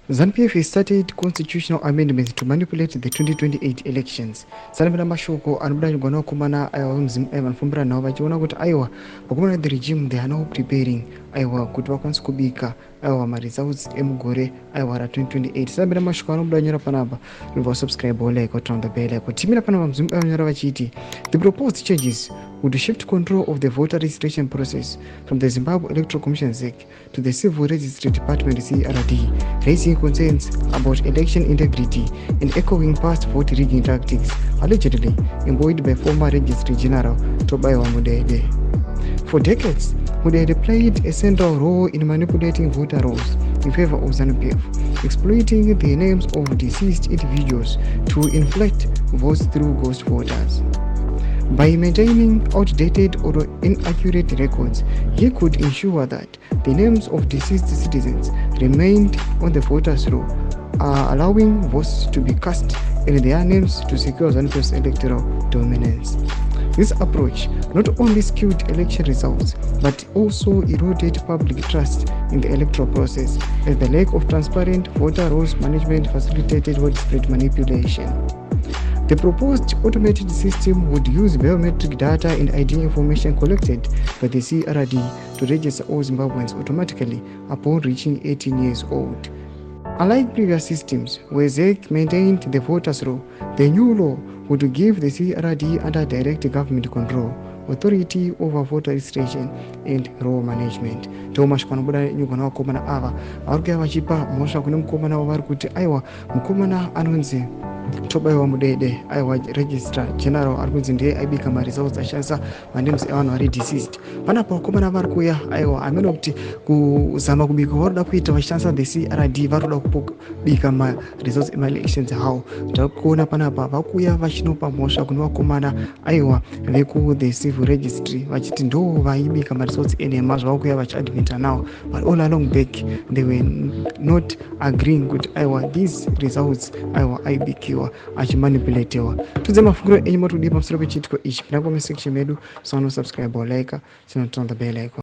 ZANU-PF has started constitutional amendments to manipulate the 2028 elections. Sanamira mashoko anobuda gona kumana vanofumbira navo vachiona kuti aiwa vakomana the regime they are now preparing aiwa kuti vakwanise kubika aiwa maresults emugore aiwa ra2028. Sanamira mashoko anobuda nyora panapa remember subscribe or like or turn the bell icon. Timira panapa mzimu nyora vachiti the proposed changes would shift control of the voter registration process from the Zimbabwe Electoral Commission ZEC to the Civil Registry Department CRD, raising concerns about election integrity and echoing past vote rigging tactics allegedly embodied by former Registry General Tobiwa Mudede. For decades, Mudede played a central role in manipulating voter rolls in favor of ZANU-PF, exploiting the names of deceased individuals to inflate votes through ghost voters. By maintaining outdated or inaccurate records, he could ensure that the names of deceased citizens remained on the voters' roll, allowing votes to be cast in their names to secure ZANU-PF's electoral dominance. This approach not only skewed election results, but also eroded public trust in the electoral process, as the lack of transparent voter rolls management facilitated widespread manipulation. The proposed automated system would use biometric data and ID information collected by the CRD to register all Zimbabweans automatically upon reaching 18 years old. Unlike previous systems where ZEC maintained the voters' roll, the new law would give the CRD under direct government control, authority over voter registration and roll management. Thomas Kwanabuda nyugona wakomana ava varukuya vachipa mhosva kune mukomana wavari kuti aiwa mukomana anonzi Tobiwa Mudede aiwa registrar general ari kunzi ndiye aibika maresults ashandisa names evanhu vari deceased. Panapa vakomana vari kuuya aiwa amene kuti kuzama kubika varoda kuita vachishandisa the CRD varoda kubika maresults emaelections hawo. Takuona panapa vakuuya vachinopa mhosva kune vakomana aiwa veku the civil registry vachiti ndo vaibika maresults enema zvavakuuya vachiadmita nawo, but all along back they were not agreeing kuti aiwa these results aiwa aibikiwa achimanipulatiwa. Tudze mafunguro enyu motudi pamusoro pechitiko ichi. Pinda comment section medu, so subscribe or like, turn on the bell icon.